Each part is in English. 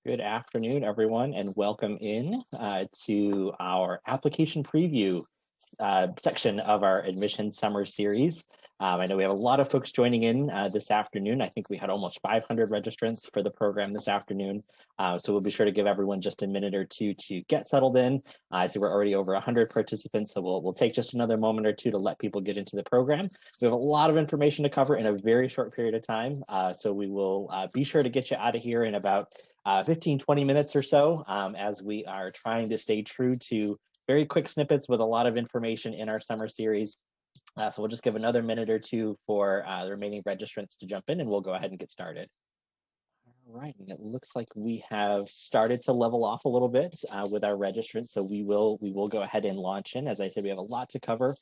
Good afternoon, everyone, and welcome in to our application preview section of our admission summer series. I know we have a lot of folks joining in this afternoon. I think we had almost 500 registrants for the program this afternoon. So we'll be sure to give everyone just a minute or two to get settled in. I see we're already over 100 participants, so we'll take just another moment or two to let people get into the program. We have a lot of information to cover in a very short period of time. So we will be sure to get you out of here in about 15, 20 minutes or so, as we are trying to stay true to very quick snippets with a lot of information in our summer series. So we'll just give another minute or two for the remaining registrants to jump in, and we'll go ahead and get started. All right, and it looks like we have started to level off a little bit with our registrants, so we will go ahead and launch in. As I said, we have a lot to cover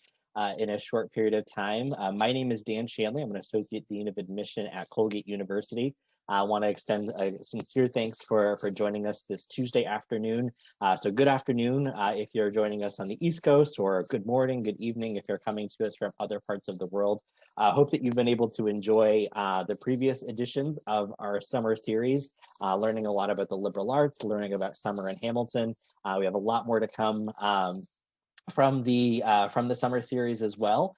in a short period of time. My name is Dan Shanley. I'm an Associate Dean of Admission at Colgate University. I want to extend a sincere thanks for joining us this Tuesday afternoon. So good afternoon if you're joining us on the East Coast, or good morning, good evening if you're coming to us from other parts of the world. Hope that you've been able to enjoy the previous editions of our summer series, learning a lot about the liberal arts, learning about summer in Hamilton. We have a lot more to come from the summer series as well,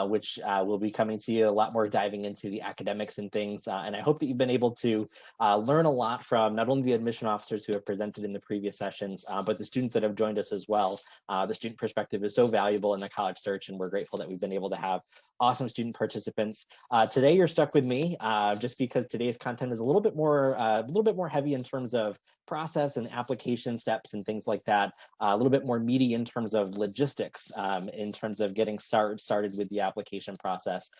which will be coming to you a lot more, diving into the academics and things. And I hope that you've been able to learn a lot from not only the admission officers who have presented in the previous sessions, but the students that have joined us as well. The student perspective is so valuable in the college search, and we're grateful that we've been able to have awesome student participants. Today you're stuck with me just because today's content is a little bit more heavy in terms of process and application steps and things like that, a little bit more meaty in terms of logistics, in terms of getting started with the application process.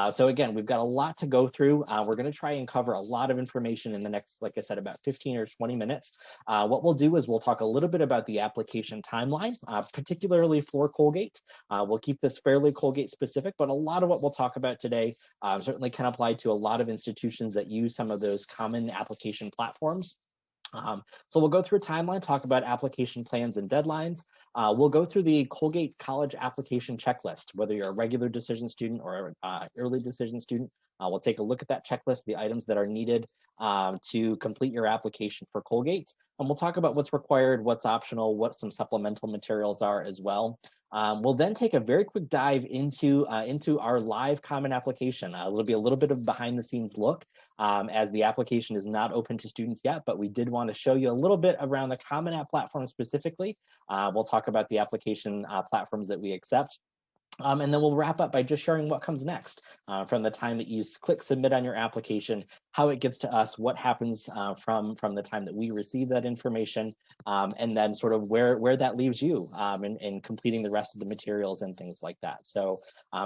So again, we've got a lot to go through. We're going to try and cover a lot of information in the next, like I said, about 15 or 20 minutes. What we'll do is we'll talk a little bit about the application timeline, particularly for Colgate. We'll keep this fairly Colgate specific, but a lot of what we'll talk about today certainly can apply to a lot of institutions that use some of those common application platforms. So we'll go through a timeline, talk about application plans and deadlines. We'll go through the Colgate College application checklist, whether you're a regular decision student or an early decision student. We'll take a look at that checklist, the items that are needed to complete your application for Colgate. And we'll talk about what's required, what's optional, what some supplemental materials are as well. We'll then take a very quick dive into our live common application. It'll be a little bit of behind the scenes look, as the application is not open to students yet, but we did want to show you a little bit around the Common App platform specifically. We'll talk about the application platforms that we accept. And then we'll wrap up by just sharing what comes next from the time that you click submit on your application, how it gets to us, what happens from the time that we receive that information, and then sort of where that leaves you in completing the rest of the materials and things like that. So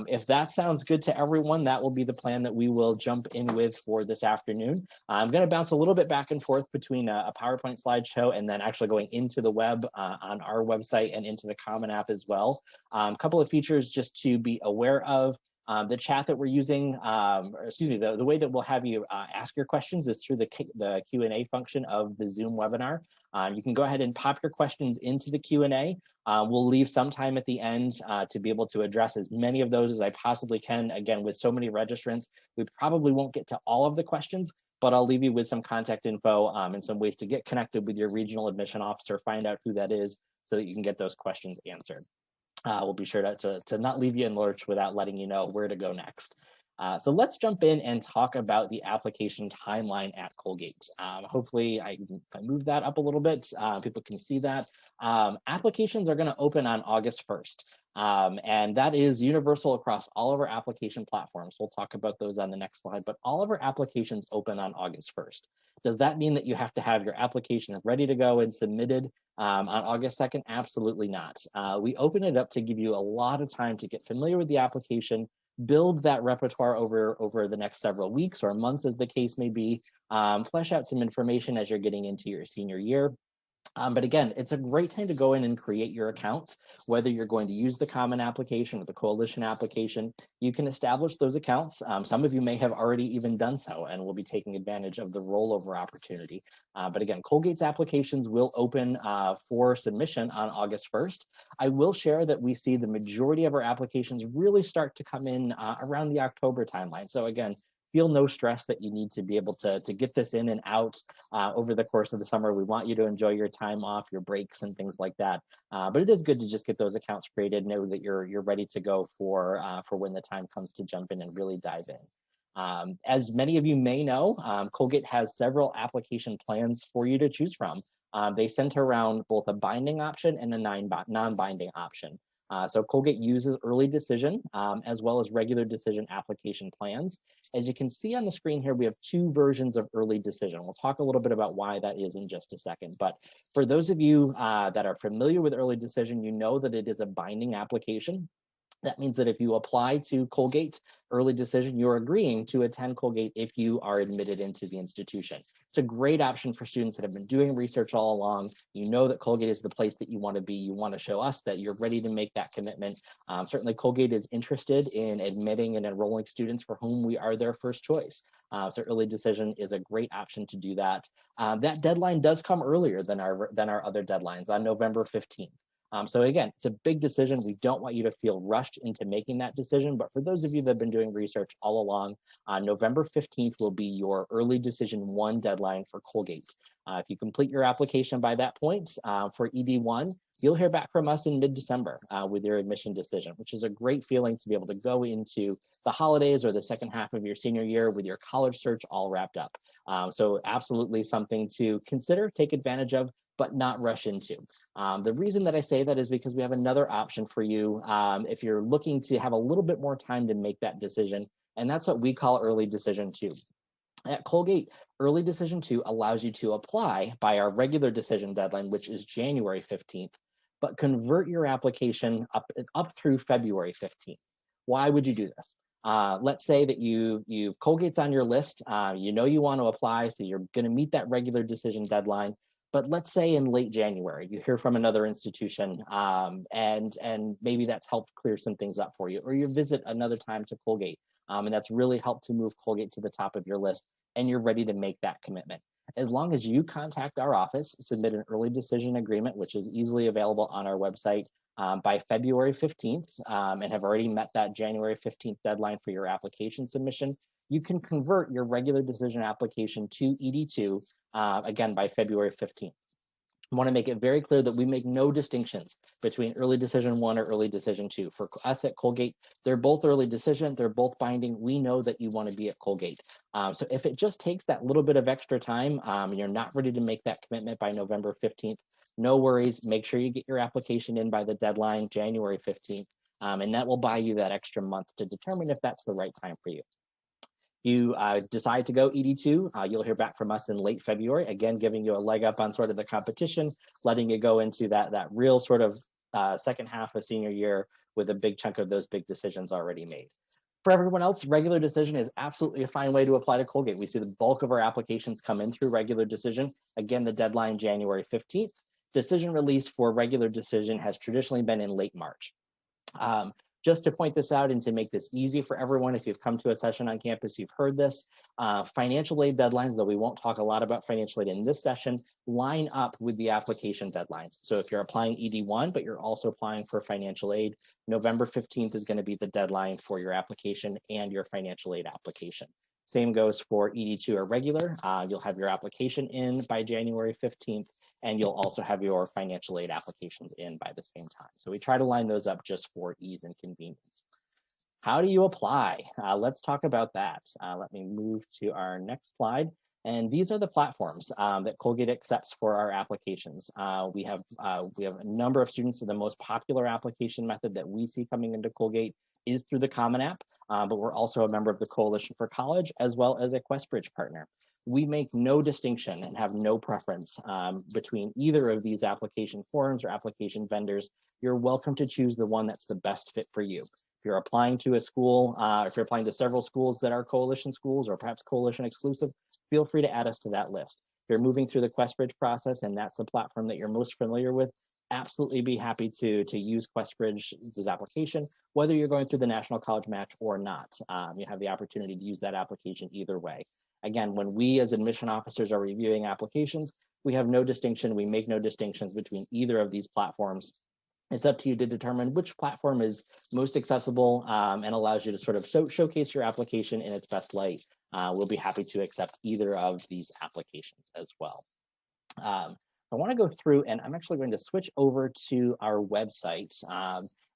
if that sounds good to everyone, that will be the plan that we will jump in with for this afternoon. I'm going to bounce a little bit back and forth between a PowerPoint slideshow and then actually going into the web on our website and into the Common App as well. A couple of features just to be aware of. The chat that we're using, the way that we'll have you ask your questions is through the Q&A function of the Zoom webinar. You can go ahead and pop your questions into the Q&A. We'll leave some time at the end to be able to address as many of those as I possibly can. Again, with so many registrants, we probably won't get to all of the questions, but I'll leave you with some contact info and some ways to get connected with your regional admission officer, find out who that is so that you can get those questions answered. We'll be sure to not leave you in lurch without letting you know where to go next. So let's jump in and talk about the application timeline at Colgate. Hopefully I move that up a little bit. People can see that. Applications are going to open on August 1st. And that is universal across all of our application platforms. We'll talk about those on the next slide, but all of our applications open on August 1st. Does that mean that you have to have your application ready to go and submitted on August 2nd? Absolutely not. We open it up to give you a lot of time to get familiar with the application, build that repertoire over the next several weeks or months as the case may be, flesh out some information as you're getting into your senior year. But again, it's a great time to go in and create your accounts, whether you're going to use the Common application or the Coalition application. You can establish those accounts. Some of you may have already even done so and will be taking advantage of the rollover opportunity. But again, Colgate's applications will open for submission on August 1st. I will share that we see the majority of our applications really start to come in around the October timeline. So again, feel no stress that you need to be able to get this in and out over the course of the summer. We want you to enjoy your time off, your breaks and things like that. But it is good to just get those accounts created, know that you're ready to go for when the time comes to jump in and really dive in. As many of you may know, Colgate has several application plans for you to choose from. They center around both a binding option and a non-binding option. So Colgate uses early decision as well as regular decision application plans. As you can see on the screen here, we have two versions of early decision. We'll talk a little bit about why that is in just a second. But for those of you that are familiar with early decision, you know that it is a binding application. That means that if you apply to Colgate early decision, you're agreeing to attend Colgate if you are admitted into the institution. It's a great option for students that have been doing research all along. You know that Colgate is the place that you want to be. You want to show us that you're ready to make that commitment. Certainly Colgate is interested in admitting and enrolling students for whom we are their first choice. So early decision is a great option to do that. That deadline does come earlier than our other deadlines on November 15th. So again, it's a big decision. We don't want you to feel rushed into making that decision. But for those of you that have been doing research all along, November 15th will be your early decision 1 deadline for Colgate. If you complete your application by that point for ED1, you'll hear back from us in mid-December with your admission decision, which is a great feeling to be able to go into the holidays or the second half of your senior year with your college search all wrapped up. So absolutely something to consider, take advantage of, but not rush into. The reason that I say that is because we have another option for you if you're looking to have a little bit more time to make that decision, and that's what we call early decision 2. At Colgate, early decision 2 allows you to apply by our regular decision deadline, which is January 15th, but convert your application up through February 15th. Why would you do this? Let's say that you Colgate's on your list, you know you want to apply, so you're going to meet that regular decision deadline. But let's say in late January, you hear from another institution and maybe that's helped clear some things up for you, or you visit another time to Colgate and that's really helped to move Colgate to the top of your list and you're ready to make that commitment. As long as you contact our office, submit an early decision agreement, which is easily available on our website by February 15th and have already met that January 15th deadline for your application submission, you can convert your regular decision application to ED2 again by February 15th. I want to make it very clear that we make no distinctions between early decision 1 or early decision 2. For us at Colgate, they're both early decision, they're both binding. We know that you want to be at Colgate. So if it just takes that little bit of extra time, you're not ready to make that commitment by November 15th, no worries. Make sure you get your application in by the deadline, January 15th, and that will buy you that extra month to determine if that's the right time for you. You decide to go ED2, you'll hear back from us in late February, again, giving you a leg up on sort of the competition, letting you go into that real sort of second half of senior year with a big chunk of those big decisions already made. For everyone else, regular decision is absolutely a fine way to apply to Colgate. We see the bulk of our applications come in through regular decision. Again, the deadline, January 15th. Decision release for regular decision has traditionally been in late March. Just to point this out and to make this easy for everyone, if you've come to a session on campus, you've heard this, financial aid deadlines, though we won't talk a lot about financial aid in this session, line up with the application deadlines. So if you're applying ED1, but you're also applying for financial aid, November 15th is going to be the deadline for your application and your financial aid application. Same goes for ED2 or regular. You'll have your application in by January 15th, and you'll also have your financial aid applications in by the same time. So we try to line those up just for ease and convenience. How do you apply? Let's talk about that. Let me move to our next slide. And these are the platforms that Colgate accepts for our applications. We have a number of students. The most popular application method that we see coming into Colgate is through the Common App, but we're also a member of the Coalition for College as well as a QuestBridge partner. We make no distinction and have no preference between either of these application forms or application vendors. You're welcome to choose the one that's the best fit for you. If you're applying to a school, if you're applying to several schools that are coalition schools or perhaps coalition exclusive, feel free to add us to that list. If you're moving through the QuestBridge process and that's the platform that you're most familiar with, absolutely be happy to use QuestBridge's application, whether you're going through the National College Match or not. You have the opportunity to use that application either way. Again, when we as admission officers are reviewing applications, we have no distinction. We make no distinctions between either of these platforms. It's up to you to determine which platform is most accessible and allows you to sort of showcase your application in its best light we'll be happy to accept either of these applications as well. I want to go through, and I'm actually going to switch over to our website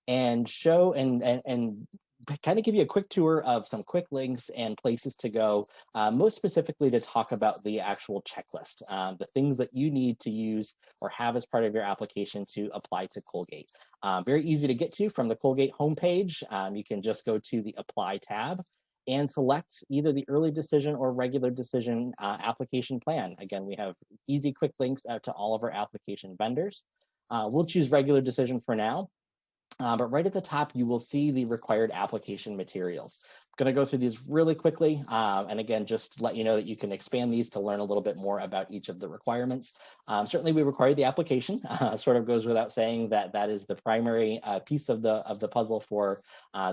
and show and kind of give you a quick tour of some quick links and places to go, most specifically to talk about the actual checklist, the things that you need to use or have as part of your application to apply to Colgate. Very easy to get to from the Colgate homepage. You can just go to the Apply tab and select either the early decision or regular decision application plan. Again, we have easy, quick links out to all of our application vendors. We'll choose regular decision for now. But right at the top, you will see the required application materials. I'm going to go through these really quickly. And again, just let you know that you can expand these to learn a little bit more about each of the requirements. Certainly, we require the application. Sort of goes without saying that that is the primary piece of the puzzle for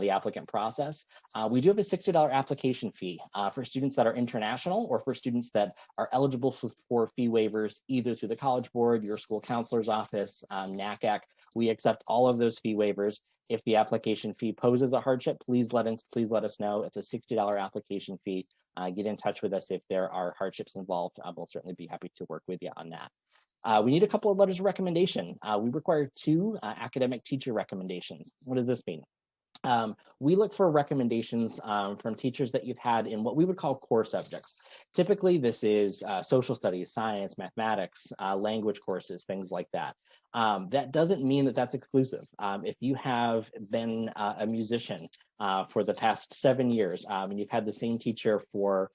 the applicant process. We do have a $60 application fee for students that are international or for students that are eligible for fee waivers either through the College Board, your school counselor's office, NACAC. We accept all of those fee waivers. If the application fee poses a hardship, please let us know. It's a $60 application fee. Get in touch with us if there are hardships involved. We'll certainly be happy to work with you on that. We need a couple of letters of recommendation. We require 2 academic teacher recommendations. What does this mean? We look for recommendations from teachers that you've had in what we would call core subjects. Typically, this is social studies, science, mathematics, language courses, things like that. That doesn't mean that that's exclusive. If you have been a musician for the past 7 years, and you've had the same teacher for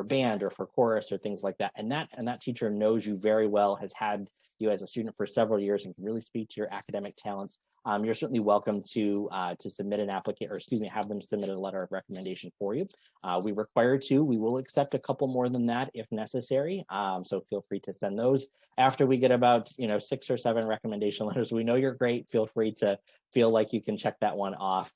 band or for chorus or things like that, and that teacher knows you very well, has had you as a student for several years, and can really speak to your academic talents, you're certainly welcome to submit an application, or excuse me, have them submit a letter of recommendation for you. We require 2. We will accept a couple more than that if necessary. So feel free to send those. After we get about 6 or 7 recommendation letters, we know you're great. Feel free to feel like you can check that one off.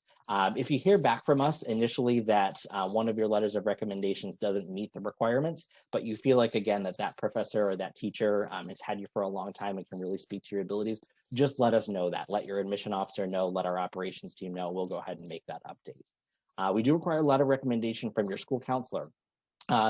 If you hear back from us initially that one of your letters of recommendations doesn't meet the requirements, but you feel like, again, that professor or that teacher has had you for a long time and can really speak to your abilities, just let us know that. Let your admission officer know, let our operations team know. We'll go ahead and make that update. We do require a letter of recommendation from your school counselor.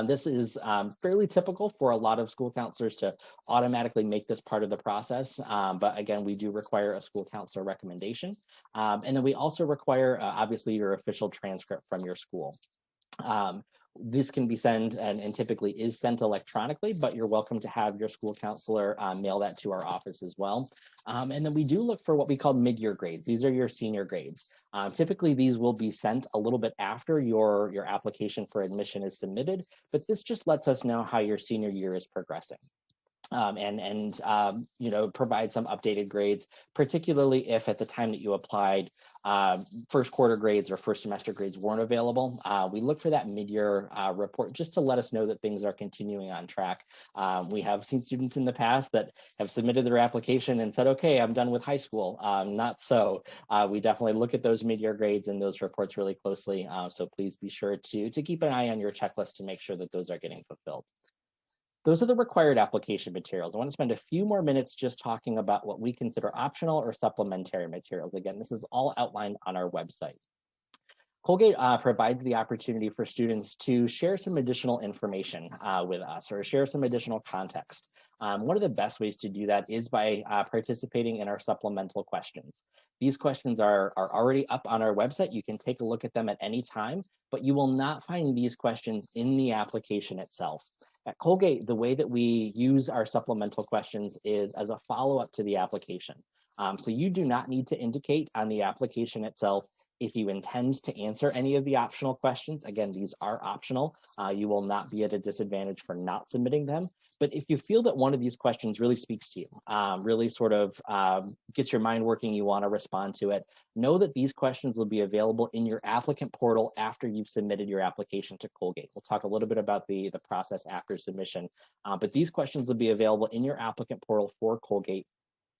This is fairly typical for a lot of school counselors to automatically make this part of the process. But again, we do require a school counselor recommendation. And then we also require, obviously, your official transcript from your school. This can be sent and typically is sent electronically, but you're welcome to have your school counselor mail that to our office as well. And then we do look for what we call mid-year grades. These are your senior grades. Typically, these will be sent a little bit after your application for admission is submitted, but this just lets us know how your senior year is progressing. Provide some updated grades, particularly if at the time that you applied, first quarter grades or first semester grades weren't available. We look for that mid-year report just to let us know that things are continuing on track. We have seen students in the past that have submitted their application and said, okay, I'm done with high school. Not so. We definitely look at those mid-year grades and those reports really closely. So please be sure to keep an eye on your checklist to make sure that those are getting fulfilled. Those are the required application materials. I want to spend a few more minutes just talking about what we consider optional or supplementary materials. Again, this is all outlined on our website. Colgate provides the opportunity for students to share some additional information with us or share some additional context. One of the best ways to do that is by participating in our supplemental questions. These questions are already up on our website. You can take a look at them at any time, but you will not find these questions in the application itself. At Colgate, the way that we use our supplemental questions is as a follow-up to the application. So you do not need to indicate on the application itself if you intend to answer any of the optional questions. Again, these are optional. You will not be at a disadvantage for not submitting them. But if you feel that one of these questions really speaks to you, really sort of gets your mind working, you want to respond to it, know that these questions will be available in your applicant portal after you've submitted your application to Colgate. We'll talk a little bit about the process after submission, but these questions will be available in your applicant portal for Colgate.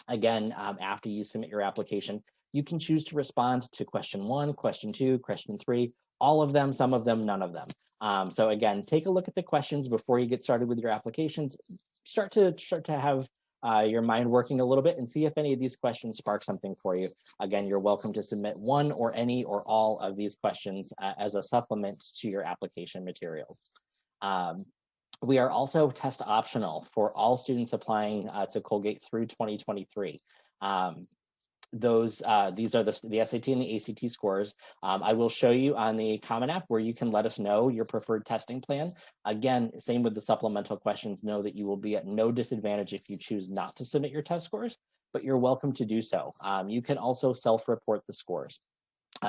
Again, after you submit your application, you can choose to respond to question 1, question 2, question 3, all of them, some of them, none of them. So again, take a look at the questions before you get started with your applications. Start to have your mind working a little bit and see if any of these questions spark something for you. Again, you're welcome to submit one or any or all of these questions as a supplement to your application materials. We are also test optional for all students applying to Colgate through 2023. These are the SAT and the ACT scores. I will show you on the Common App where you can let us know your preferred testing plan. Again, same with the supplemental questions. Know that you will be at no disadvantage if you choose not to submit your test scores, but you're welcome to do so. You can also self-report the scores.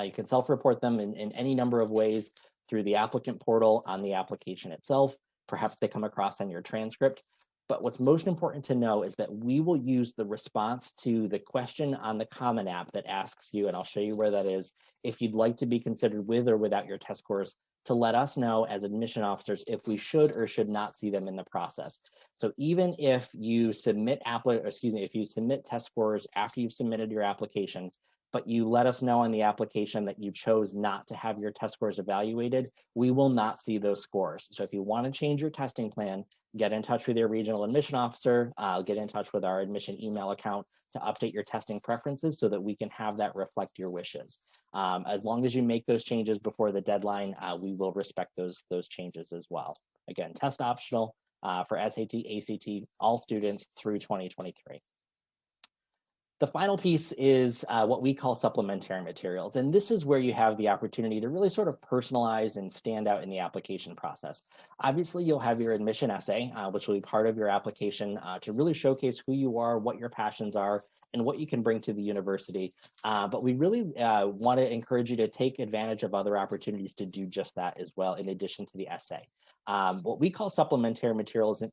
You can self-report them in any number of ways through the applicant portal, on the application itself. Perhaps they come across on your transcript. But what's most important to know is that we will use the response to the question on the Common App that asks you, and I'll show you where that is, if you'd like to be considered with or without your test scores, to let us know as admission officers if we should or should not see them in the process. So even if you submit if you submit test scores after you've submitted your application, but you let us know on the application that you chose not to have your test scores evaluated, we will not see those scores. So if you want to change your testing plan, get in touch with your regional admission officer, get in touch with our admission email account to update your testing preferences so that we can have that reflect your wishes. As long as you make those changes before the deadline, we will respect those changes as well. Again, test optional for SAT, ACT, all students through 2023. The final piece is what we call supplementary materials. And this is where you have the opportunity to really sort of personalize and stand out in the application process. Obviously, you'll have your admission essay, which will be part of your application to really showcase who you are, what your passions are, and what you can bring to the university. But we really want to encourage you to take advantage of other opportunities to do just that as well, in addition to the essay. What we call supplementary materials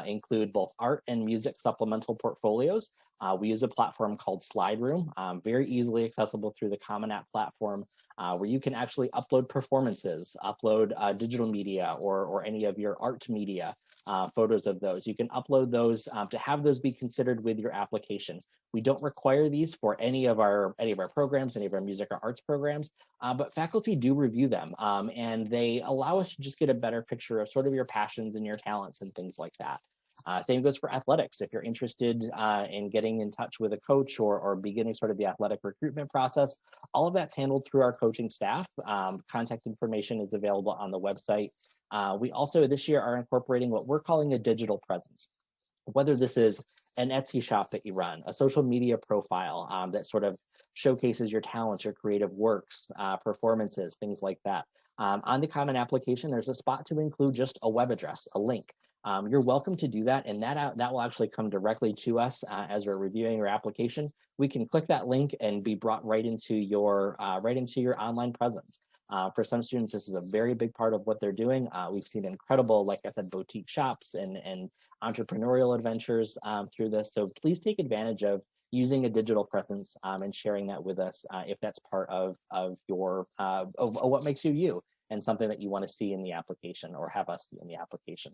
include both art and music supplemental portfolios. We use a platform called Slide Room, very easily accessible through the Common App platform, where you can actually upload performances, upload digital media or any of your art media, photos of those. You can upload those to have those be considered with your application. We don't require these for any of our programs, any of our music or arts programs, but faculty do review them, and they allow us to just get a better picture of sort of your passions and your talents and things like that. Same goes for athletics. If you're interested in getting in touch with a coach or beginning sort of the athletic recruitment process, all of that's handled through our coaching staff. Contact information is available on the website. We also this year are incorporating what we're calling a digital presence. Whether this is an Etsy shop that you run, a social media profile that sort of showcases your talents, your creative works, performances, things like that. On the Common application, there's a spot to include just a web address, a link. You're welcome to do that, and that will actually come directly to us as we're reviewing your application. We can click that link and be brought right into your online presence. For some students, this is a very big part of what they're doing. We've seen incredible, like I said, boutique shops and entrepreneurial adventures through this. So please take advantage of using a digital presence and sharing that with us if that's part of what makes you you and something that you want to see in the application or have us see in the application.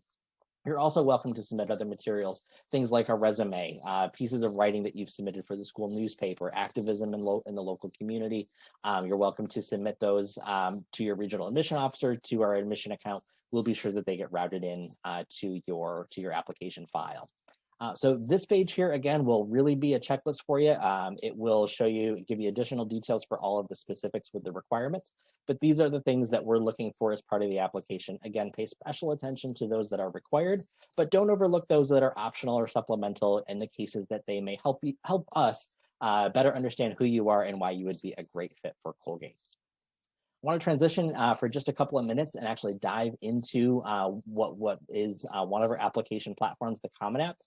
You're also welcome to submit other materials, things like a resume, pieces of writing that you've submitted for the school newspaper, activism in the local community. You're welcome to submit those to your regional admission officer, to our admission account. We'll be sure that they get routed in to your application file. So this page here, again, will really be a checklist for you. It will give you additional details for all of the specifics with the requirements, but these are the things that we're looking for as part of the application. Again, pay special attention to those that are required, but don't overlook those that are optional or supplemental in the cases that they may help us better understand who you are and why you would be a great fit for Colgate. I want to transition for just a couple of minutes and actually dive into what is one of our application platforms, the Common App.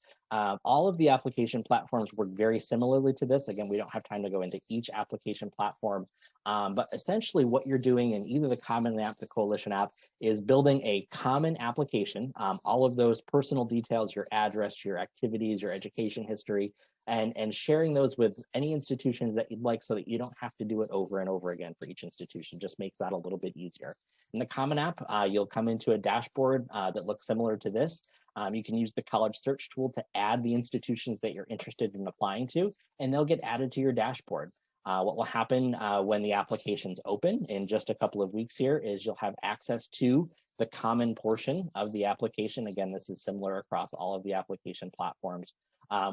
All of the application platforms work very similarly to this. Again, we don't have time to go into each application platform, but essentially what you're doing in either the Common App, the Coalition app, is building a common application. All of those personal details, your address, your activities, your education history, and sharing those with any institutions that you'd like so that you don't have to do it over and over again for each institution. Just makes that a little bit easier. In the Common App, you'll come into a dashboard that looks similar to this. You can use the college search tool to add the institutions that you're interested in applying to, and they'll get added to your dashboard. What will happen when the applications open in just a couple of weeks here is you'll have access to the common portion of the application. Again, this is similar across all of the application platforms.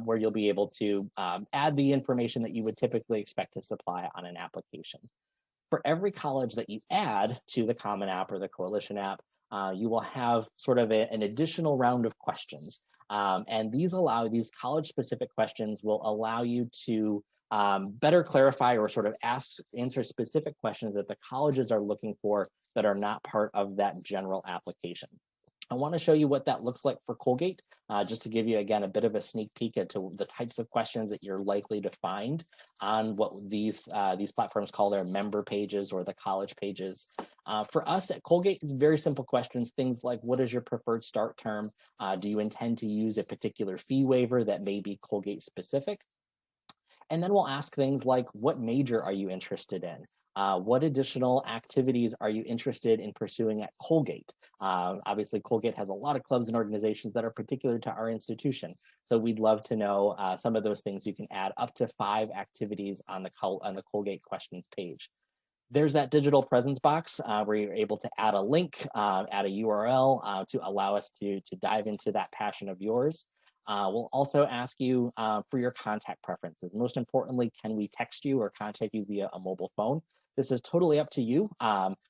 where you'll be able to add the information that you would typically expect to supply on an application. For every college that you add to the Common App or the Coalition app, you will have sort of an additional round of questions. And these college-specific questions will allow you to better clarify or sort of answer specific questions that the colleges are looking for that are not part of that general application. I want to show you what that looks like for Colgate, just to give you, again, a bit of a sneak peek into the types of questions that you're likely to find on what these platforms call their member pages or the college pages. For us at Colgate, it's very simple questions, things like, what is your preferred start term? Do you intend to use a particular fee waiver that may be Colgate specific? And then we'll ask things like, what major are you interested in? What additional activities are you interested in pursuing at Colgate? Obviously, Colgate has a lot of clubs and organizations that are particular to our institution. So we'd love to know some of those things. You can add up to 5 activities on the Colgate questions page. There's that digital presence box where you're able to add a link, add a URL to allow us to dive into that passion of yours. We'll also ask you for your contact preferences. Most importantly, can we text you or contact you via a mobile phone? This is totally up to you.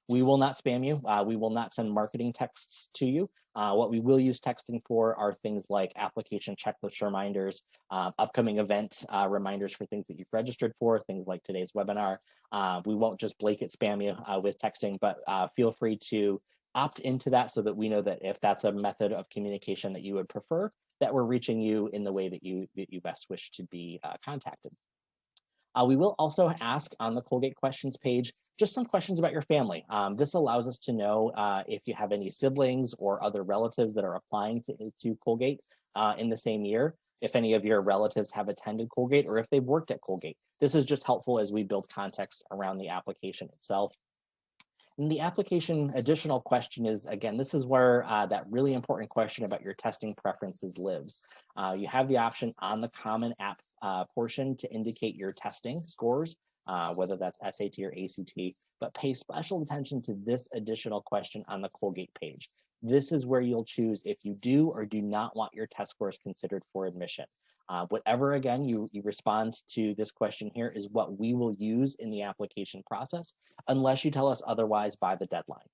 We will not spam you. We will not send marketing texts to you. What we will use texting for are things like application checklist reminders, upcoming event reminders for things that you've registered for, things like today's webinar. We won't just blanket spam you with texting, but feel free to opt into that so that we know that if that's a method of communication that you would prefer, that we're reaching you in the way that you best wish to be contacted. We will also ask on the Colgate questions page just some questions about your family. This allows us to know if you have any siblings or other relatives that are applying to Colgate in the same year, if any of your relatives have attended Colgate or if they've worked at Colgate. This is just helpful as we build context around the application itself. And the application additional question is, again, this is where that really important question about your testing preferences lives. You have the option on the Common App portion to indicate your testing scores, whether that's SAT or ACT, but pay special attention to this additional question on the Colgate page. This is where you'll choose if you do or do not want your test scores considered for admission. Whatever, again, you respond to this question here is what we will use in the application process, unless you tell us otherwise by the deadline.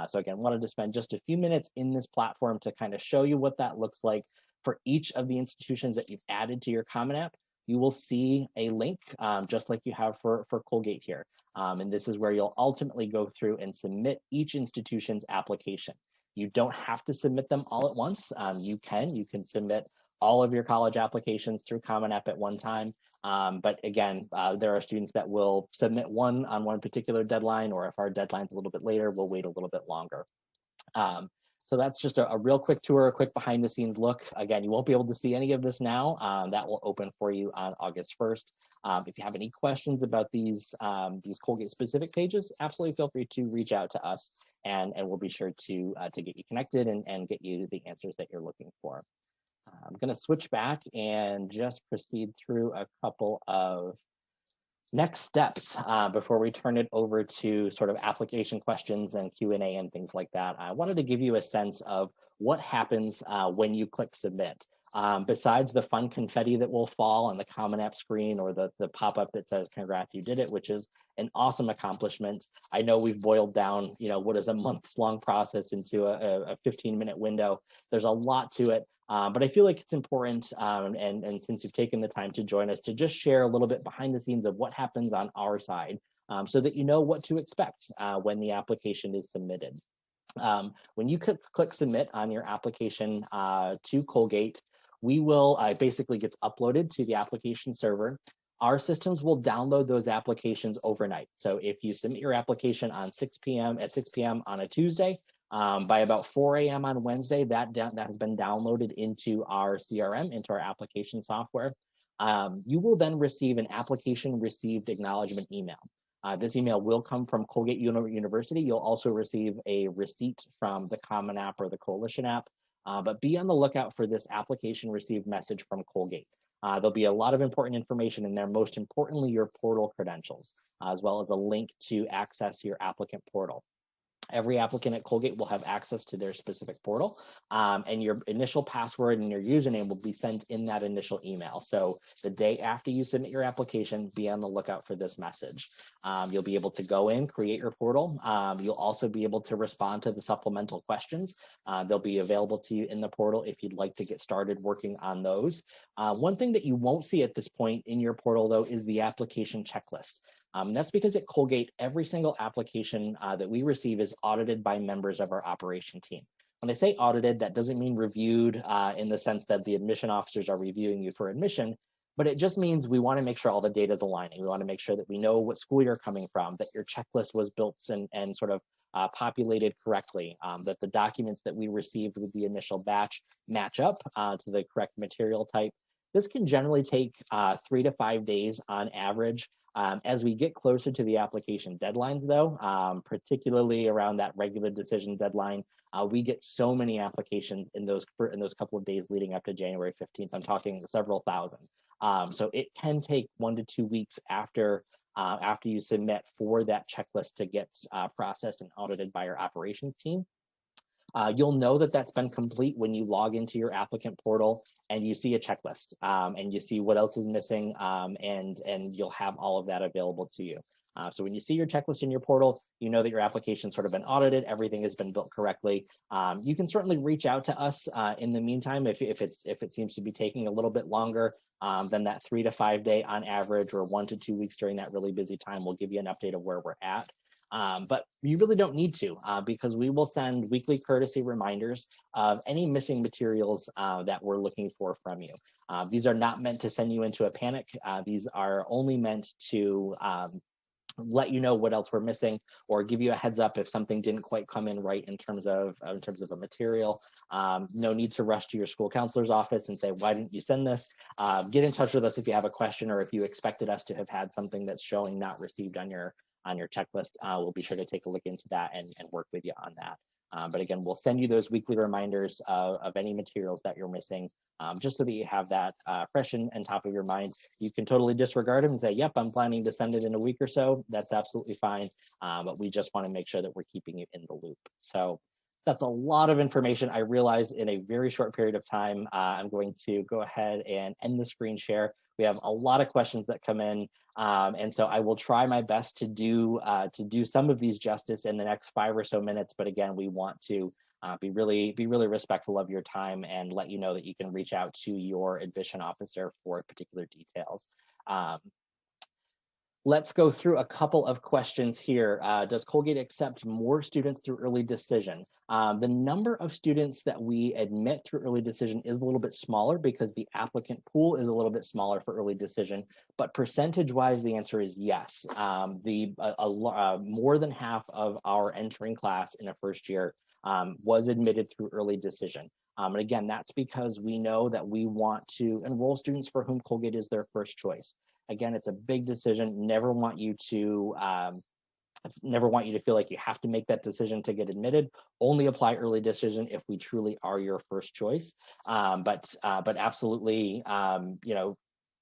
So again, wanted to spend just a few minutes in this platform to kind of show you what that looks like for each of the institutions that you've added to your Common App. You will see a link just like you have for Colgate here. And this is where you'll ultimately go through and submit each institution's application. You don't have to submit them all at once. You can submit all of your college applications through Common App at one time. But again, there are students that will submit one on one particular deadline, or if our deadline's a little bit later, we'll wait a little bit longer. So that's just a real quick tour, a quick behind the scenes look. Again, you won't be able to see any of this now. That will open for you on August 1st. If you have any questions about these Colgate specific pages, absolutely feel free to reach out to us and we'll be sure to get you connected and get you the answers that you're looking for. I'm going to switch back and just proceed through a couple of next steps before we turn it over to sort of application questions and Q&A and things like that. I wanted to give you a sense of what happens when you click submit. Besides the fun confetti that will fall on the Common App screen or the pop-up that says, congrats, you did it, which is an awesome accomplishment. I know we've boiled down, what is a months-long process into a 15-minute window. There's a lot to it, but I feel like it's important, and since you've taken the time to join us, to just share a little bit behind the scenes of what happens on our side so that you know what to expect when the application is submitted. When you click submit on your application to Colgate, we will basically gets uploaded to the application server. Our systems will download those applications overnight. So if you submit your application on 6 p.m. on a Tuesday, by about 4 a.m. on Wednesday, that has been downloaded into our CRM, into our application software. You will then receive an application received acknowledgement email. This email will come from Colgate University. You'll also receive a receipt from the Common App or the Coalition app. But be on the lookout for this application received message from Colgate. There'll be a lot of important information in there, most importantly, your portal credentials, as well as a link to access your applicant portal. Every applicant at Colgate will have access to their specific portal, and your initial password and your username will be sent in that initial email. So the day after you submit your application, be on the lookout for this message. You'll be able to go in, create your portal. You'll also be able to respond to the supplemental questions. They'll be available to you in the portal if you'd like to get started working on those. One thing that you won't see at this point in your portal, though, is the application checklist. That's because at Colgate, every single application that we receive is audited by members of our operation team. When I say audited, that doesn't mean reviewed in the sense that the admission officers are reviewing you for admission, but it just means we want to make sure all the data is aligning. We want to make sure that we know what school you're coming from, that your checklist was built and sort of populated correctly, that the documents that we received with the initial batch match up to the correct material type. This can generally take 3 to 5 days on average. As we get closer to the application deadlines, though, particularly around that regular decision deadline, we get so many applications in those couple of days leading up to January 15th. I'm talking several thousand. So it can take 1 to 2 weeks after you submit for that checklist to get processed and audited by our operations team. You'll know that that's been complete when you log into your applicant portal and you see a checklist and you see what else is missing, and you'll have all of that available to you. So when you see your checklist in your portal, you know that your application's sort of been audited, everything has been built correctly. You can certainly reach out to us in the meantime if it seems to be taking a little bit longer than that 3 to 5 day on average, or 1 to 2 weeks during that really busy time. We'll give you an update of where we're at. But you really don't need to because we will send weekly courtesy reminders of any missing materials that we're looking for from you. These are not meant to send you into a panic. These are only meant to let you know what else we're missing, or give you a heads up if something didn't quite come in right in terms of a material. No need to rush to your school counselor's office and say, why didn't you send this? Get in touch with us if you have a question, or if you expected us to have had something that's showing not received on your checklist. We'll be sure to take a look into that and work with you on that. But again, we'll send you those weekly reminders of any materials that you're missing, just so that you have that fresh and top of your mind. You can totally disregard them and say, yep, I'm planning to send it in a week or so. That's absolutely fine. But we just want to make sure that we're keeping you in the loop. So that's a lot of information. I realize in a very short period of time, I'm going to go ahead and end the screen share. We have a lot of questions that come in, and so I will try my best to do some of these justice in the next 5 or so minutes. But again, we want to be really respectful of your time and let you know that you can reach out to your admission officer for particular details. Let's go through a couple of questions here. Does Colgate accept more students through early decision? The number of students that we admit through early decision is a little bit smaller because the applicant pool is a little bit smaller for early decision, but percentage-wise, the answer is yes. More than half of our entering class in a first year was admitted through early decision. And again, that's because we know that we want to enroll students for whom Colgate is their first choice. Again, it's a big decision. Never want you to feel like you have to make that decision to get admitted. Only apply early decision if we truly are your first choice. But absolutely,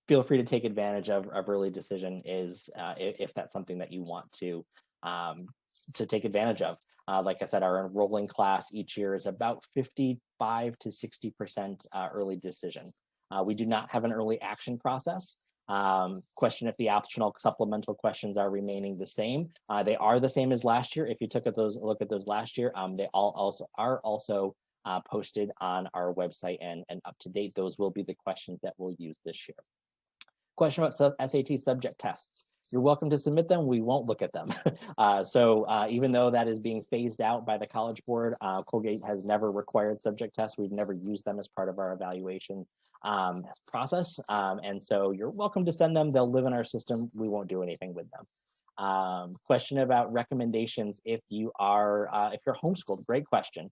feel free to take advantage of early decision if that's something that you want to take advantage of. Like I said, our enrolling class each year is about 55 to 60% early decision. We do not have an early action process. Question if the optional supplemental questions are remaining the same. They are the same as last year. If you took a look at those last year, they are also posted on our website and up to date. Those will be the questions that we'll use this year. Question about SAT subject tests. You're welcome to submit them. We won't look at them. So even though that is being phased out by the College Board, Colgate has never required subject tests. We've never used them as part of our evaluation process. And so you're welcome to send them. They'll live in our system. We won't do anything with them. Question about recommendations if you're homeschooled. Great question.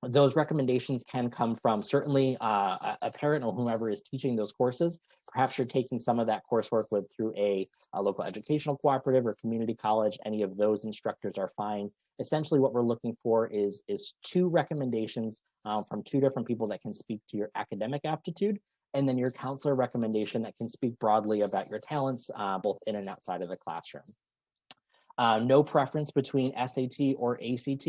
Those recommendations can come from certainly a parent or whomever is teaching those courses. Perhaps you're taking some of that coursework through a local educational cooperative or community college. Any of those instructors are fine. Essentially, what we're looking for is 2 recommendations from 2 different people that can speak to your academic aptitude, and then your counselor recommendation that can speak broadly about your talents, both in and outside of the classroom. No preference between SAT or ACT.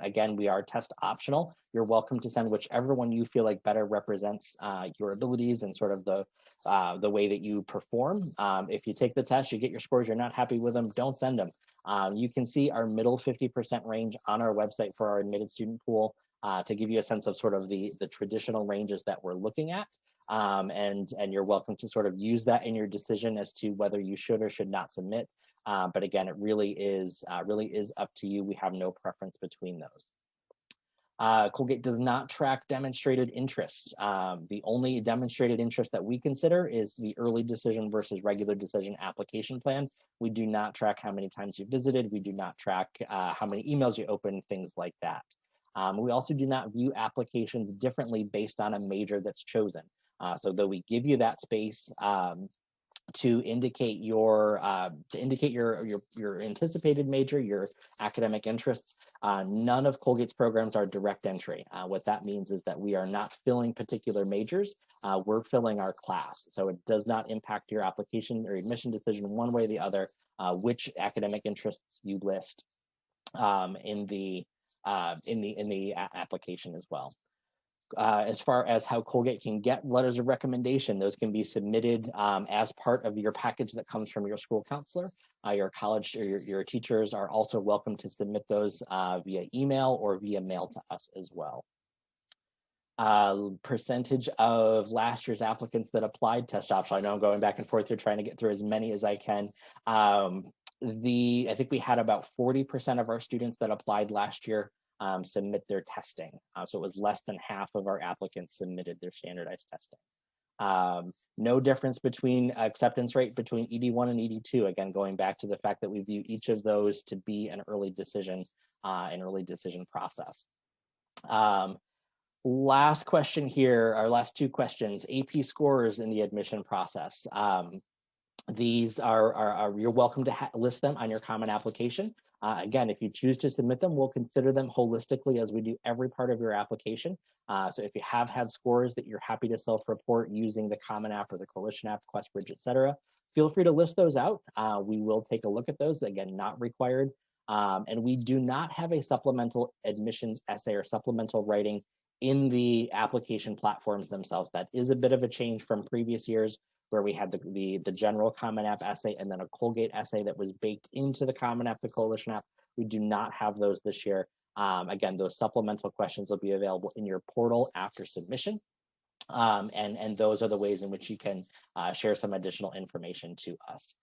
Again, we are test optional. You're welcome to send whichever one you feel like better represents your abilities and sort of the way that you perform. If you take the test, you get your scores, you're not happy with them, don't send them. You can see our middle 50% range on our website for our admitted student pool to give you a sense of sort of the traditional ranges that we're looking at. And you're welcome to sort of use that in your decision as to whether you should or should not submit. But again, it really is up to you. We have no preference between those. Colgate does not track demonstrated interest. The only demonstrated interest that we consider is the early decision versus regular decision application plan. We do not track how many times you visited. We do not track how many emails you open, things like that. We also do not view applications differently based on a major that's chosen. So though we give you that space to indicate your anticipated major, your academic interests, none of Colgate's programs are direct entry. What that means is that we are not filling particular majors, we're filling our class. So it does not impact your application or admission decision one way or the other, which academic interests you list in the application as well. As far as how Colgate can get letters of recommendation, those can be submitted as part of your package that comes from your school counselor. Your college or your teachers are also welcome to submit those via email or via mail to us as well. Percentage of last year's applicants that applied test optional. I know I'm going back and forth here trying to get through as many as I can. I think we had about 40% of our students that applied last year submit their testing. So it was less than half of our applicants submitted their standardized testing. No difference between acceptance rate between ED1 and ED2. Again, going back to the fact that we view each of those to be an early decision process. Last question here, our last two questions, AP scores in the admission process. These are you're welcome to list them on your common application. Again, if you choose to submit them, we'll consider them holistically as we do every part of your application. So if you have had scores that you're happy to self-report using the Common App or the Coalition App, QuestBridge, etc., feel free to list those out. We will take a look at those, again, not required. And we do not have a supplemental admissions essay or supplemental writing in the application platforms themselves. That is a bit of a change from previous years, where we had the general Common App essay and then a Colgate essay that was baked into the Common App, the Coalition App. We do not have those this year. Again, those supplemental questions will be available in your portal after submission. And those are the ways in which you can share some additional information to us.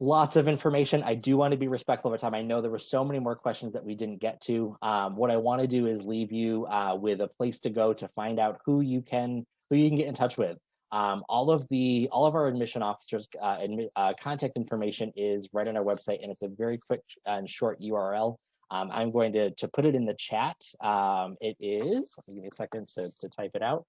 Lots of information. I do want to be respectful of our time. I know there were so many more questions that we didn't get to. What I want to do is leave you with a place to go to find out who you can get in touch with. All of our admission officers contact information is right on our website, and it's a very quick and short URL. I'm going to put it in the chat. It is, give me a second to type it out.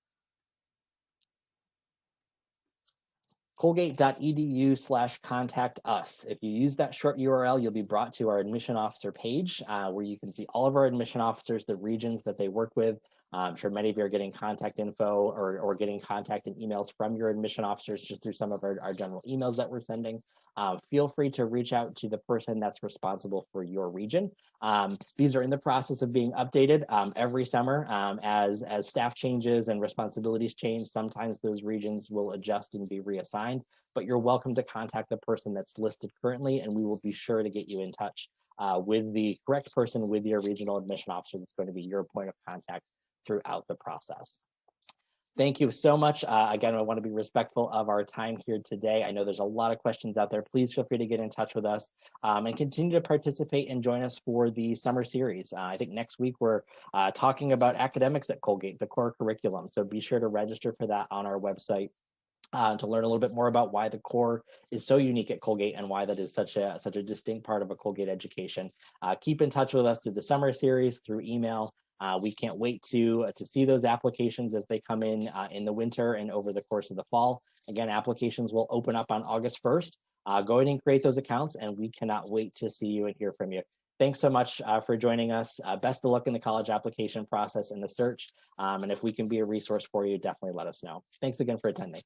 Colgate.edu/contact us. If you use that short URL, you'll be brought to our admission officer page where you can see all of our admission officers, the regions that they work with. I'm sure many of you are getting contact info or getting contact and emails from your admission officers just through some of our general emails that we're sending. Feel free to reach out to the person that's responsible for your region. These are in the process of being updated every summer as staff changes and responsibilities change. Sometimes those regions will adjust and be reassigned, but you're welcome to contact the person that's listed currently, and we will be sure to get you in touch with the correct person with your regional admission officer that's going to be your point of contact throughout the process. Thank you so much. Again, I want to be respectful of our time here today. I know there's a lot of questions out there. Please feel free to get in touch with us and continue to participate and join us for the summer series. I think next week we're talking about academics at Colgate, the core curriculum. So be sure to register for that on our website to learn a little bit more about why the core is so unique at Colgate and why that is such a distinct part of a Colgate education. Keep in touch with us through the summer series, through email. We can't wait to see those applications as they come in the winter and over the course of the fall. Again, applications will open up on August 1st. Go ahead and create those accounts, and we cannot wait to see you and hear from you. Thanks so much for joining us. Best of luck in the college application process and the search. And if we can be a resource for you, definitely let us know. Thanks again for attending.